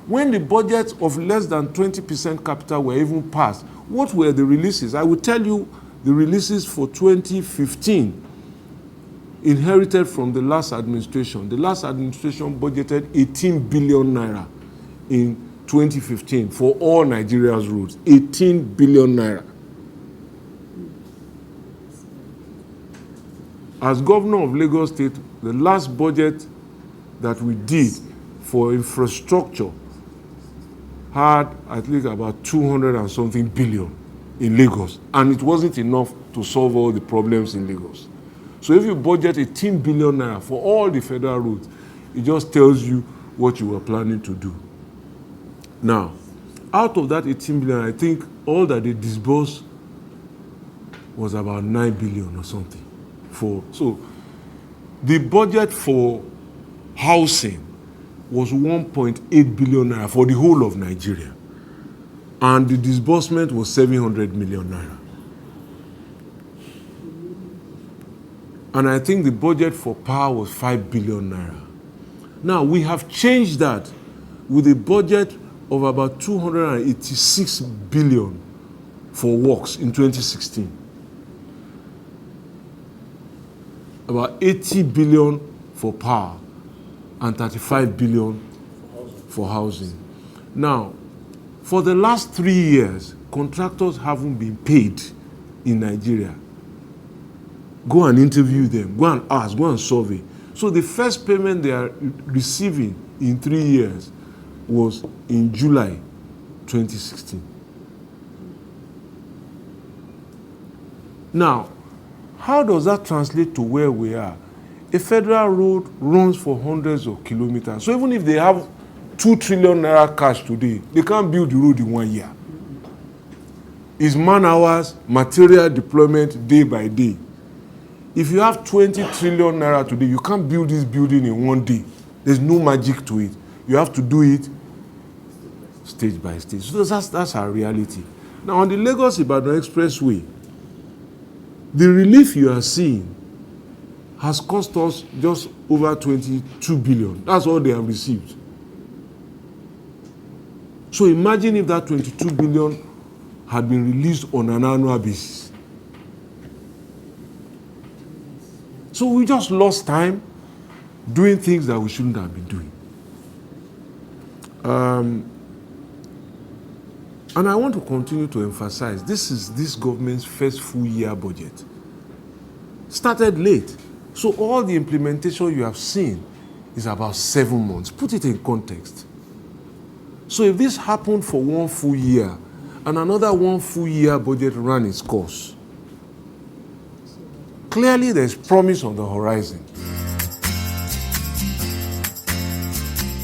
When the budgets of less than 20% capital were even passed, what were the releases? I will tell you the releases for 2015 inherited from the last administration. The last administration budgeted 18 billion naira in 2015 for all Nigeria's roads. 18 billion naira. As governor of Lagos State, the last budget that we did for infrastructure had, I think, about 200 and something billion in Lagos. And it wasn't enough to solve all the problems in Lagos. So if you budget 18 billion naira for all the federal roads, it just tells you what you were planning to do. Now, out of that 18 billion, I think all that they disbursed was about 9 billion or something. So the budget for housing was 1.8 billion naira for the whole of Nigeria. And the disbursement was 700 million naira. And I think the budget for power was 5 billion naira. Now, we have changed that with a budget of about 286 billion for works in 2016. About 80 billion for power and 35 billion for housing. Now, for the last 3 years, contractors haven't been paid in Nigeria. Go and interview them, go and ask, go and survey. So the first payment they are receiving in 3 years was in July 2016. Now, how does that translate to where we are? A federal road runs for hundreds of kilometers. So even if they have 2 trillion naira cash today, they can't build the road in 1 year. It's man hours, material deployment day by day. If you have 20 trillion naira today, you can't build this building in 1 day. There's no magic to it. You have to do it stage by stage. So that's our reality. Now, on the Lagos-Ibadan Expressway, the relief you are seeing has cost us just over 22 billion. That's all they have received. So imagine if that 22 billion had been released on an annual basis. So we just lost time doing things that we shouldn't have been doing. And I want to continue to emphasize, this is this government's first full year budget. Started late. So all the implementation you have seen is about 7 months. Put it in context. So if this happened for 1 full year and another 1 full year budget ran its course, clearly there's promise on the horizon.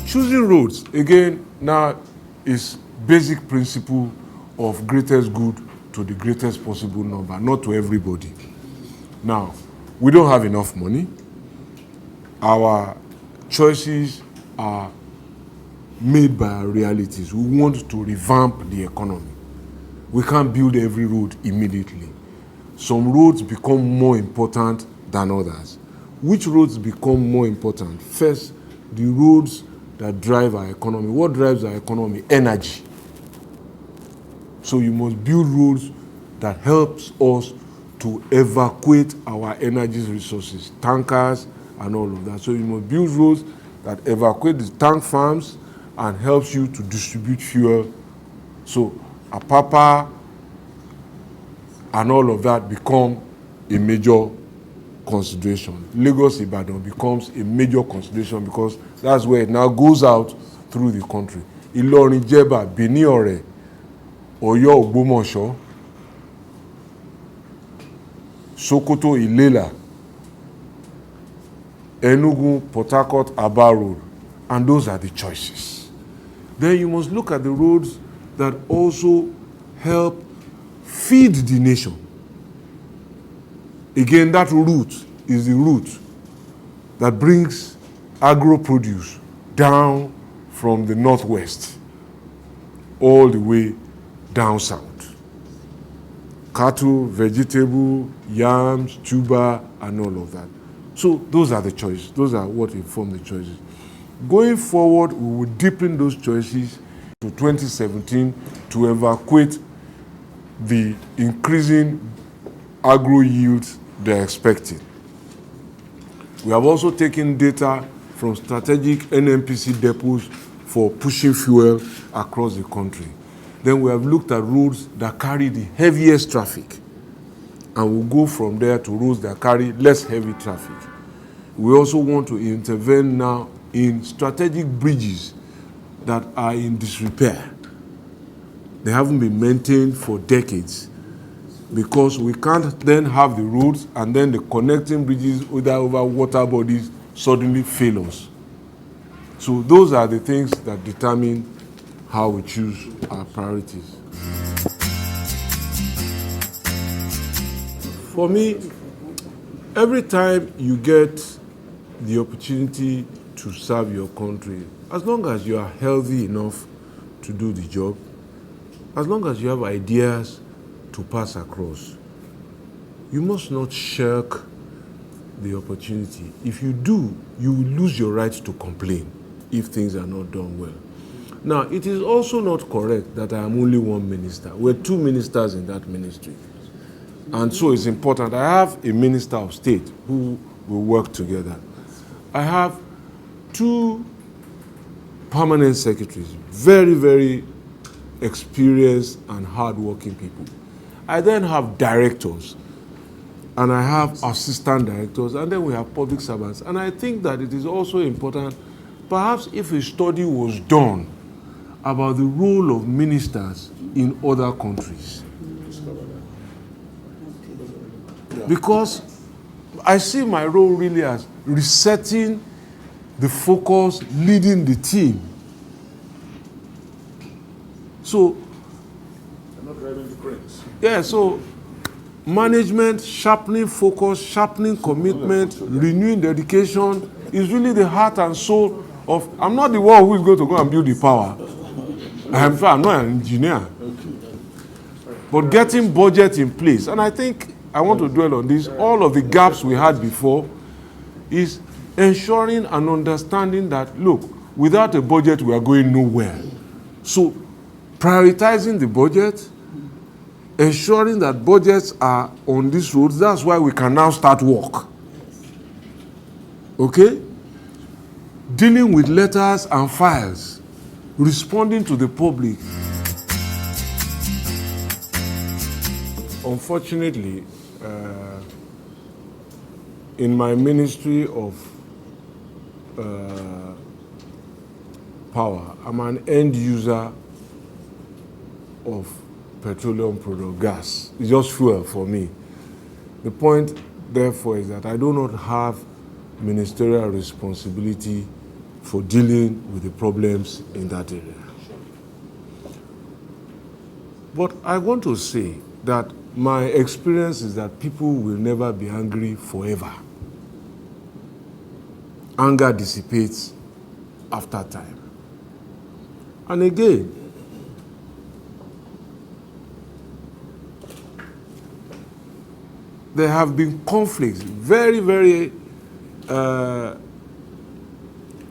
Choosing roads, again, now is basic principle of greatest good to the greatest possible number, not to everybody. Now, we don't have enough money. Our choices are made by our realities. We want to revamp the economy. We can't build every road immediately. Some roads become more important than others. Which roads become more important? First, the roads that drive our economy. What drives our economy? Energy. So you must build roads that helps us to evacuate our energy resources, tankers and all of that. So you must build roads that evacuate the tank farms and helps you to distribute fuel. So Apapa and all of that become a major consideration. Lagos-Ibadan becomes a major consideration because that's where it now goes out through the country. Ilorin, Jeba, Benin-Ore, Oyo, Ogbomoso, Sokoto, Ilela, Enugu, Port Harcourt, Aba Road, and those are the choices. Then you must look at the roads that also help feed the nation. Again, that route is the route that brings agro-produce down from the northwest all the way down south. Cattle, vegetable, yams, tuber, and all of that. So those are the choices. Those are what inform the choices. Going forward, we will deepen those choices to 2017 to evacuate the increasing agro yields they're expecting. We have also taken data from strategic NNPC depots for pushing fuel across the country. Then we have looked at roads that carry the heaviest traffic, and we'll go from there to roads that carry less heavy traffic. We also want to intervene now in strategic bridges that are in disrepair. They haven't been maintained for decades because we can't then have the roads and then the connecting bridges either over water bodies suddenly fail us. So those are the things that determine how we choose our priorities. For me, every time you get the opportunity to serve your country, as long as you are healthy enough to do the job, as long as you have ideas to pass across, you must not shirk the opportunity. If you do, you will lose your right to complain if things are not done well. Now, it is also not correct that I am only one minister. We're two ministers in that ministry. And so it's important. I have a minister of state who will work together. I have two permanent secretaries, very, very experienced and hardworking people. I then have directors, and I have assistant directors, and then we have public servants. And I think that it is also important, perhaps if a study was done about the role of ministers in other countries. Because I see my role really as resetting the focus, leading the team. So, You're not driving the cranes. yeah, so management, sharpening focus, sharpening commitment, renewing dedication is really the heart and soul of. I'm not the one who is going to go and build the power. I'm not an engineer. But getting budget in place, and I think I want to dwell on this, all of the gaps we had before is ensuring and understanding that, look, without a budget, we are going nowhere. So, prioritizing the budget, ensuring that budgets are on this road, that's why we can now start work. Okay? Dealing with letters and files, responding to the public. Unfortunately, in my ministry of power, I'm an end user of petroleum product, gas. It's just fuel for me. The point, therefore, is that I do not have ministerial responsibility for dealing with the problems in that area. But I want to say that my experience is that people will never be angry forever. Anger dissipates after time. And again, there have been conflicts, very, very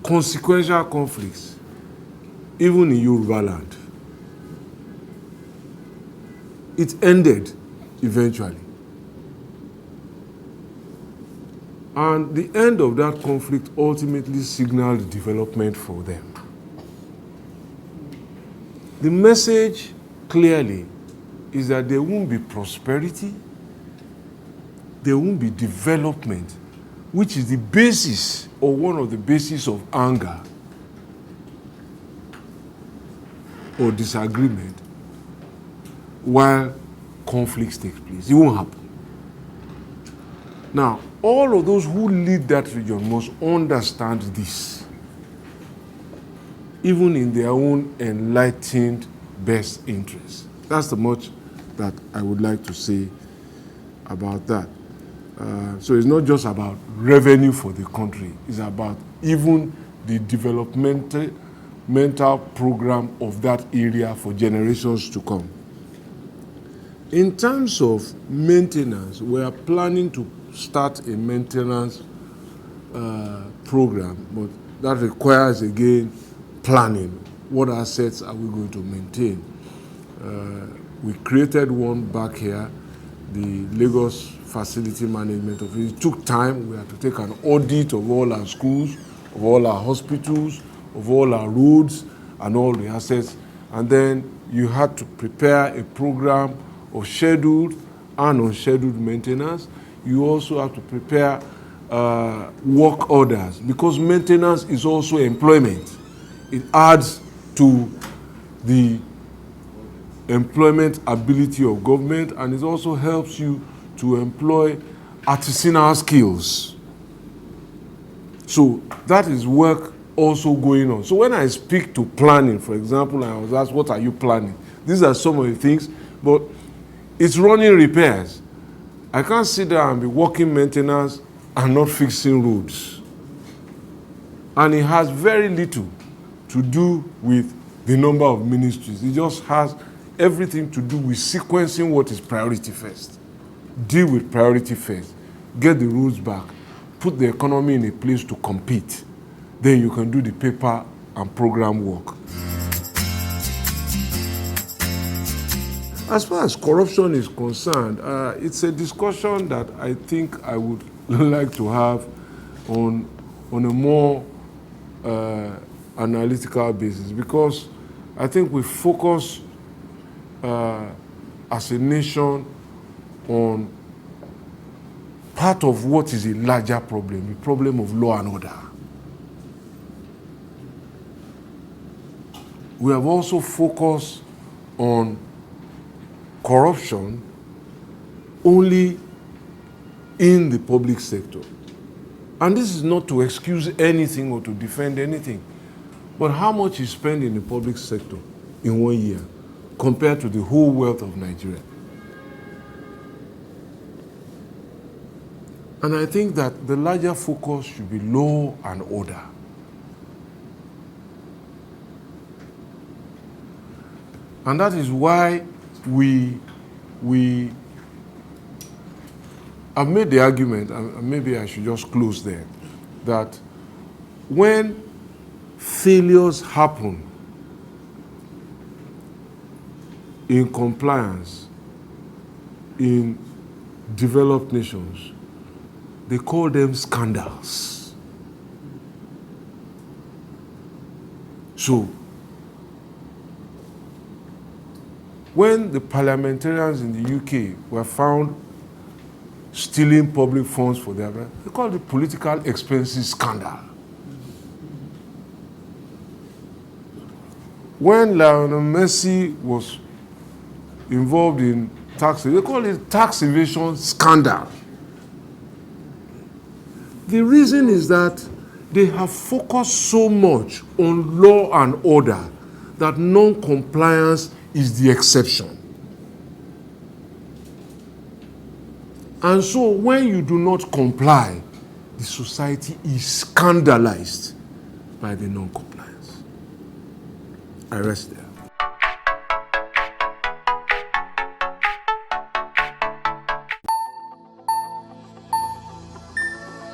consequential conflicts, even in Yoruba land. It ended eventually. And the end of that conflict ultimately signaled development for them. The message clearly is that there won't be prosperity, there won't be development, which is the basis or one of the bases of anger or disagreement while conflicts take place. It won't happen. Now, all of those who lead that region must understand this, even in their own enlightened best interest. That's the much that I would like to say about that. So it's not just about revenue for the country. It's about even the developmental program of that area for generations to come. In terms of maintenance, we are planning to start a maintenance program, but that requires, again, planning. What assets are we going to maintain? We created one back here, the Lagos Facility Management Office. It took time. We had to take an audit of all our schools, of all our hospitals, of all our roads, and all the assets. And then you had to prepare a program of scheduled and unscheduled maintenance. You also have to prepare work orders, because maintenance is also employment. It adds to the employment ability of government, and it also helps you to employ artisanal skills. So that is work also going on. So when I speak to planning, for example, I was asked, what are you planning? These are some of the things, but it's running repairs. I can't sit there and be working maintenance and not fixing roads. And it has very little to do with the number of ministries. It just has everything to do with sequencing what is priority first. Deal with priority first. Get the roads back. Put the economy in a place to compete. Then you can do the paper and program work. As far as corruption is concerned, it's a discussion that I think I would like to have on a more analytical basis, because I think we focus as a nation on part of what is a larger problem, the problem of law and order. We have also focused on corruption only in the public sector. And this is not to excuse anything or to defend anything, but how much is spent in the public sector in 1 year compared to the whole wealth of Nigeria? And I think that the larger focus should be law and order. And that is why I've made the argument, and maybe I should just close there, that when failures happen in compliance in developed nations, they call them scandals. So, when the parliamentarians in the UK were found stealing public funds for their, they call it political expenses scandal. When Lionel Messi was involved in tax, they call it tax evasion scandal. The reason is that they have focused so much on law and order that non-compliance is the exception. And so when you do not comply, the society is scandalized by the non-compliance. I rest there.